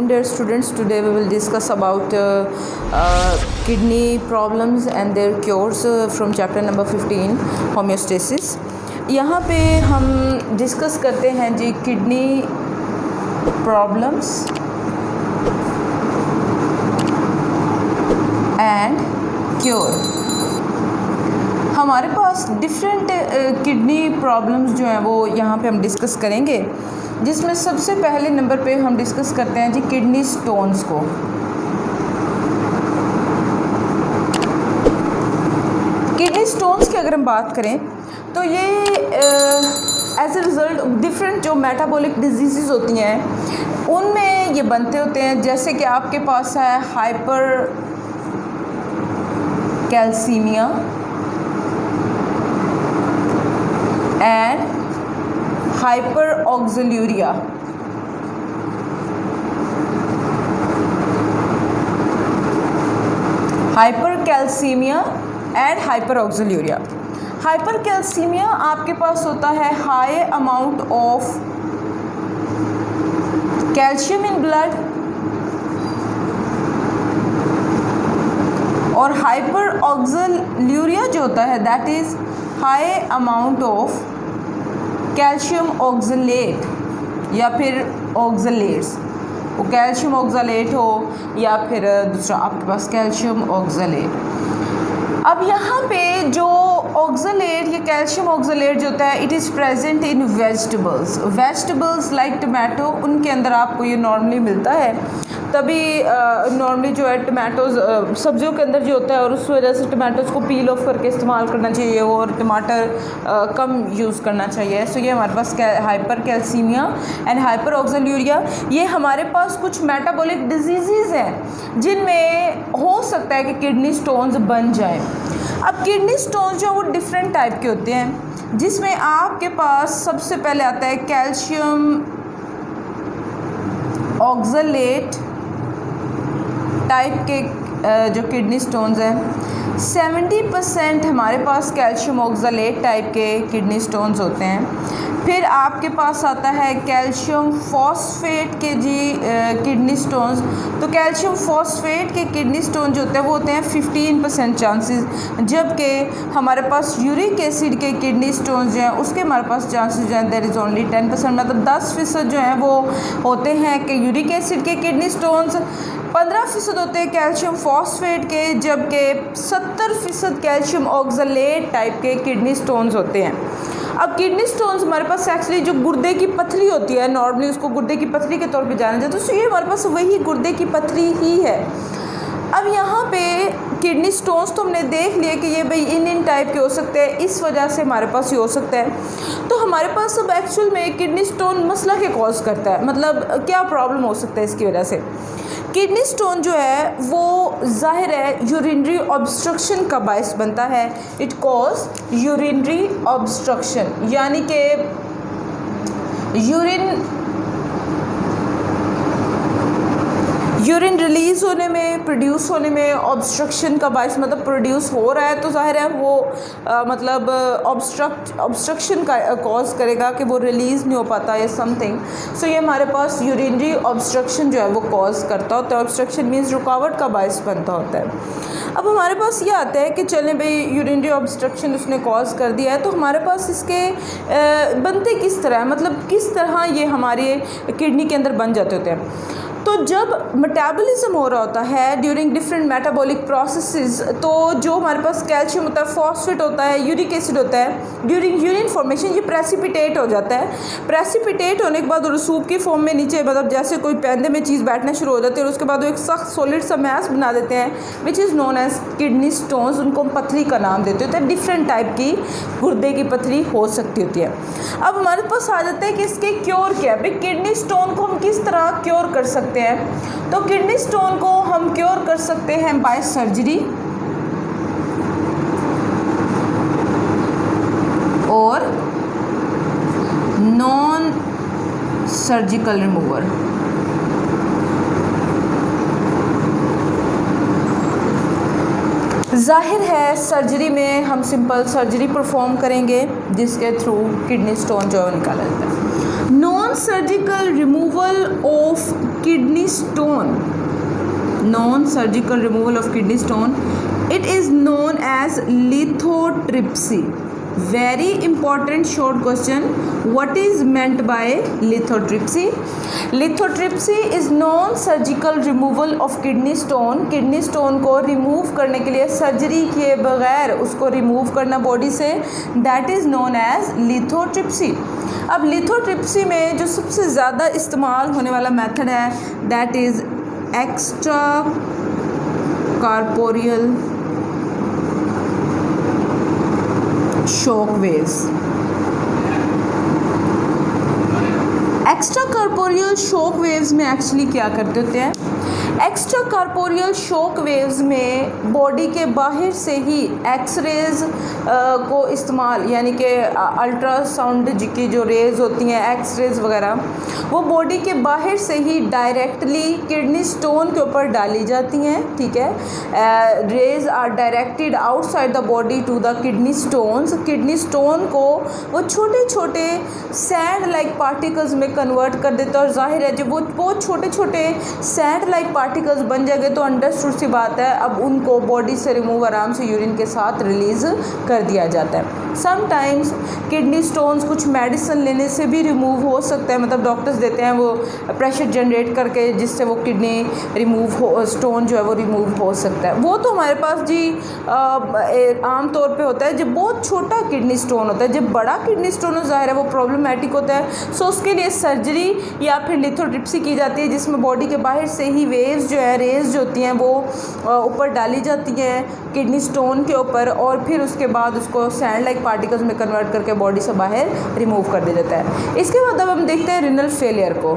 dear students. Today we will discuss about kidney problems and their cures from chapter number 15 homeostasis. यहाँ पे हम discuss करते हैं जी kidney problems and cure. हमारे पास different kidney problems जो हैं वो यहाँ पे हम डिस्कस करेंगे, जिसमें सबसे पहले नंबर पे हम डिस्कस करते हैं जी किडनी स्टोन्स को। किडनी स्टोन्स की अगर हम बात करें तो ये एज ए रिज़ल्ट डिफरेंट जो मेटाबॉलिक डिजीज़ होती हैं उनमें ये बनते होते हैं। जैसे कि आपके पास है hypercalcaemia and hyperoxaluria. Hypercalcaemia and hyperoxaluria. Hypercalcaemia आपके पास होता है high amount of calcium in blood, और हाइपर ऑक्सोल्यूरिया जो होता है that is high amount of calcium oxalate या फिर ऑक्सलेट्स। वो कैल्शियम ऑक्सलेट हो या फिर दूसरा आपके पास कैल्शियम ऑक्सलेट। अब यहाँ पे जो ऑक्सलेट या कैल्शियम ऑक्सलेट जो होता है it is present in vegetables like tomato, उनके अंदर आपको ये नॉर्मली मिलता है। तभी नॉर्मली जो है टमाटोज़ सब्जियों के अंदर जो होता है, और उस वजह से टमाटोज़ को पील ऑफ करके इस्तेमाल करना चाहिए और टमाटर कम यूज़ करना चाहिए। सो ये हमारे पास हाइपर कैल्सीमिया एंड हाइपर ऑक्सोल्यूरिया, ये हमारे पास कुछ मेटाबॉलिक डिजीज़ हैं जिनमें हो सकता है कि किडनी स्टोन्स बन जाए। अब किडनी स्टोन्स जो वो डिफरेंट टाइप के होते हैं, जिसमें आपके पास सबसे पहले आता है कैल्शियम ऑक्सलेट टाइप के जो किडनी स्टोन्स हैं। 70% हमारे पास कैल्शियम ऑक्सलेट टाइप के किडनी स्टोन्स होते हैं। फिर आपके पास आता है कैल्शियम फॉस्फेट के किडनी स्टोन्स। तो कैल्शियम फॉस्फेट के किडनी स्टोन जो होते हैं वो होते हैं 15% चांसेस, जबकि हमारे पास यूरिक एसिड के किडनी स्टोन्स जो हैं उसके हमारे पास चांसेस जो हैं देयर इज़ ओनली 10%, मतलब 10% जो हैं वो होते हैं कि यूरिक एसिड के किडनी स्टोन्स, 15% होते हैं कैल्शियम फॉस्फेट के, जबकि 70% कैल्शियम ऑक्सलेट टाइप के किडनी स्टोन्स होते हैं। अब किडनी स्टोन्स हमारे पास एक्चुअली जो गुर्दे की पथरी होती है, नॉर्मली उसको गुर्दे की पथरी के तौर पे जाना जाता है, तो ये हमारे पास वही गुर्दे की पथरी ही है। अब यहाँ पे किडनी स्टोन्स तो हमने देख लिए कि ये भाई इन टाइप के हो सकते हैं, इस वजह से हमारे पास ये हो सकता है। तो हमारे पास अब एक्चुअल में किडनी स्टोन मसला क्या कॉज करता है, मतलब क्या प्रॉब्लम हो सकता है इसकी वजह से। किडनी स्टोन जो है वो ज़ाहिर है यूरिनरी ऑब्स्ट्रक्शन का बायस बनता है। इट कॉज यूरिनरी ऑब्स्ट्रक्शन, यानी कि यूरिन रिलीज़ होने में, प्रोड्यूस होने में ऑब्स्ट्रक्शन का बायस, मतलब प्रोड्यूस हो रहा है तो ज़ाहिर है वो मतलब ऑब्स्ट्रक्शन का कॉज करेगा कि वो रिलीज़ नहीं हो पाता या समथिंग। सो ये हमारे पास यूरिनरी ऑब्स्ट्रक्शन जो है वो कॉज करता होता है। ऑब्स्ट्रक्शन मीन्स रुकावट का बायस बनता होता है। अब हमारे पास ये आता है कि चलें भाई यूरिनरी ऑब्स्ट्रक्शन उसने कॉज कर दिया है, तो हमारे पास इसके बनते किस तरह, मतलब किस तरह ये हमारे किडनी के अंदर बन जाते होते हैं। तो जब मेटाबॉलिज्म हो रहा होता है ड्यूरिंग डिफरेंट मेटाबॉलिक प्रोसेसेस, तो जो हमारे पास कैल्शियम होता है, फॉस्फेट होता है, यूरिक एसिड होता है, ड्यूरिंग यूरिन फॉर्मेशन ये प्रेसिपिटेट हो जाता है। प्रेसिपिटेट होने के बाद रसूब की फॉर्म में नीचे, मतलब जैसे कोई पैंदे में चीज़ बैठना शुरू हो जाती है और उसके बाद वो एक सख्त सॉलिड सा मैस बना देते हैं which is known as kidney stones. उनको हम पथरी का नाम देते होते हैं। डिफरेंट टाइप की गुर्दे की पथरी हो सकती होती है। अब हमारे पास आ जाता है कि इसके क्योर क्या है, भाई किडनी स्टोन को हम किस तरह क्योर कर सकते हैं। तो किडनी स्टोन को हम क्योर कर सकते हैं बाय सर्जरी और नॉन सर्जिकल रिमूवर। जाहिर है सर्जरी में हम सिंपल सर्जरी परफॉर्म करेंगे जिसके थ्रू किडनी स्टोन जो है निकाला जाता है। Non non-surgical removal of kidney stone, non-surgical removal of kidney stone, it is known as lithotripsy. Very important short question, what is meant by lithotripsy? Lithotripsy is non surgical removal of kidney stone. Kidney stone को remove करने के लिए surgery किए बगैर उसको remove करना body से, that is known as lithotripsy. अब लिथोट्रिप्सी में जो सबसे ज़्यादा इस्तेमाल होने वाला मेथड है that is extracorporeal shock waves. Extracorporeal shock waves में एक्चुअली क्या करते होते हैं, एक्स्ट्रा कॉर्पोरियल शॉक वेव्स में बॉडी के बाहर से ही एक्सरेज को इस्तेमाल, यानी कि अल्ट्रासाउंड की जो रेज होती हैं एक्सरेज वगैरह, वो बॉडी के बाहर से ही डायरेक्टली किडनी स्टोन के ऊपर डाली जाती हैं। ठीक है, rays are directed outside the body to the kidney stones. Kidney stone को वो छोटे छोटे सैंड लाइक पार्टिकल्स में कन्वर्ट कर देता है, और जाहिर है जब वो बहुत छोटे छोटे सैंड लाइक पार्टिकल्स बन जाएंगे तो अंडरस्टूड सी बात है अब उनको बॉडी से रिमूव आराम से यूरिन के साथ रिलीज़ कर दिया जाता है। समटाइम्स किडनी स्टोन्स कुछ मेडिसिन लेने से भी रिमूव हो सकता है, मतलब डॉक्टर्स देते हैं वो प्रेशर जनरेट करके जिससे वो किडनी रिमूव हो, स्टोन जो है वो रिमूव हो सकता है। वो तो हमारे पास जी आम तौर पे होता है जब बहुत छोटा किडनी स्टोन होता है। जब बड़ा किडनी स्टोन हो जाहिर है वो प्रॉब्लमेटिक होता है, सो उसके लिए सर्जरी या फिर लिथोट्रिप्सी की जाती है जिसमें बॉडी के बाहर से ही वेव्स जो है रेज जो होती हैं वो ऊपर डाली जाती हैं किडनी स्टोन के ऊपर, और फिर उसके बाद उसको सैंड लाइक पार्टिकल्स में कन्वर्ट करके बॉडी से बाहर रिमूव कर दिया जाता है। इसके बाद अब हम देखते हैं रिनल फेलियर को।